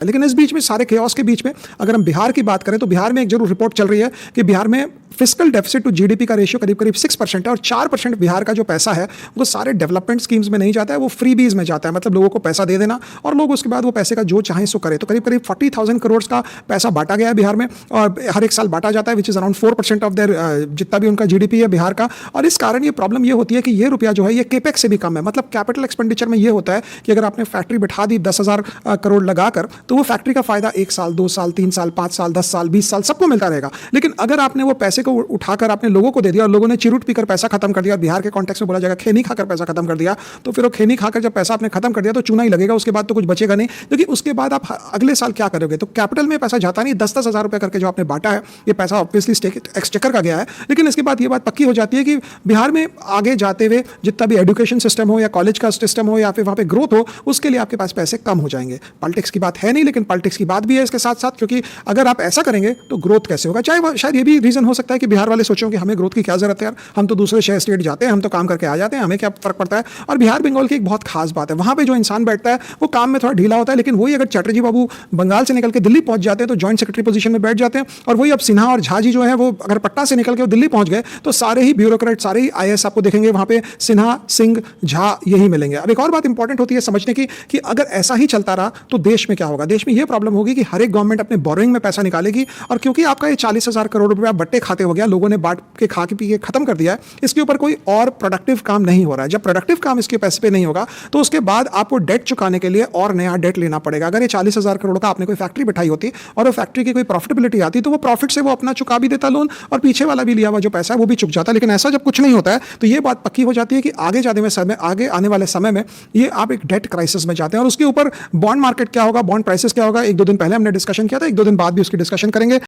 लेकिन इस बीच में सारे केओस के बीच में अगर हम बिहार की बात करें तो बिहार में एक जरूर रिपोर्ट चल रही है कि बिहार में फिस्कल डेफिसिट टू जीडीपी का रेशियो करीब करीब 6% है और 4% बिहार का जो पैसा है वो सारे डेवलपमेंट स्कीम्स में नहीं जाता है, वो फ्रीबीज में जाता है। मतलब लोगों को पैसा दे देना और लोग उसके बाद वो पैसे का जो चाहें सो करें। तो करीब करीब 40,000 करोड़ का पैसा बांटा गया है बिहार में और हर एक साल बांटा जाता है, which is around 4% of their जितना भी उनका जीडीपी है बिहार का। और इस कारण ये प्रॉब्लम ये होती है कि ये रुपया जो है ये केपेक्स से भी कम है। मतलब कैपिटल एक्सपेंडिचर में ये होता है कि अगर आपने फैक्ट्री बैठा दी 10,000 करोड़ लगाकर तो वो फैक्ट्री का फायदा 1 साल 2 साल 3 साल 5 साल 10 साल 20 साल सबको मिलता रहेगा। लेकिन अगर आपने वो पैसे को उठाकर आपने लोगों को दे दिया और लोगों ने चिरूट पीकर पैसा खत्म कर दिया, बिहार के कॉन्टेक्स्ट में बोला जाएगा खैनी खाकर पैसा खत्म कर दिया, तो फिर वो खैनी खाकर जब पैसा आपने खत्म कर दिया तो चूना ही लगेगा, उसके बाद तो कुछ बचेगा नहीं। क्योंकि उसके बाद आप अगले साल क्या करोगे? तो कैपिटल में पैसा जाता नहीं। 10-10 हज़ार रुपये करके जो आपने बांटा है ये पैसा ऑब्वियसली एक्सचेकर का गया है। लेकिन इसके बाद ये बात पक्की हो जाती है कि बिहार में आगे जाते हुए जितना भी एजुकेशन सिस्टम हो या कॉलेज का सिस्टम हो या फिर वहाँ पे ग्रोथ हो, उसके लिए आपके पास पैसे कम हो जाएंगे। पॉलिटिक्स की बात है नहीं, लेकिन पॉलिटिक्स की बात भी है इसके साथ साथ, क्योंकि अगर आप ऐसा करेंगे तो ग्रोथ कैसे होगा? चाहे शायद ये भी रीजन हो सकता है कि बिहार वाले सोचो कि हमें ग्रोथ की क्या जरूरत है यार, हम तो दूसरे शहर स्टेट जाते हैं, हम तो काम करके आ जाते हैं, हमें क्या फर्क पड़ता है। और बिहार बंगाल की एक बहुत खास बात है, वहां पे जो इंसान बैठता है वो काम में थोड़ा ढीला होता है, लेकिन वही अगर चटर्जी बाबू बंगाल से निकल के दिल्ली पहुंच जाते हैं तो जॉइंट सेक्रेटरी पोजीशन में बैठ जाते हैं। और वही अब सिन्हा और झा जी जो है वो अगर पटना से निकल के दिल्ली पहुंच गए तो सारे ही ब्यूरोक्रेट सारे ही आईएएस आपको देखेंगे वहां पे सिन्हा सिंह झा यही मिलेंगे। अब एक और बात इंपॉर्टेंट होती है समझने की कि अगर ऐसा ही चलता रहा तो देश में क्या होगा? देश में यह प्रॉब्लम होगी कि हर एक गवर्नमेंट अपने बोरोइंग में पैसा निकालेगी और क्योंकि आपका ये 40,000 करोड़ रुपया बट्टे खाते हो गया, लोगों ने बांट के खा के पी के खत्म कर दिया है, इसके ऊपर कोई और प्रोडक्टिव काम नहीं हो रहा है। जब प्रोडक्टिव काम इसके पैसे पे नहीं होगा तो उसके बाद आपको डेट चुकाने के लिए और नया डेट लेना पड़ेगा। अगर ये 40,000 करोड़ का आपने कोई फैक्ट्री बैठाई होती और वो फैक्ट्री की कोई प्रॉफिटेबिलिटी आती तो वो प्रॉफिट से वो अपना चुका भी देता लोन और पीछे वाला भी लिया हुआ जो पैसा है वो भी चुक जाता। लेकिन ऐसा जब कुछ नहीं होता है तो ये बात पक्की हो जाती है कि आगे आने वाले समय में ये आप एक डेट क्राइसिस में जाते हैं। और उसके ऊपर बॉन्ड मार्केट क्या होगा, बॉन्ड प्राइसेस क्या होगा, 1-2 दिन पहले हमने डिस्कशन किया था, 1-2 दिन बाद भी उसकी डिस्कशन करेंगे।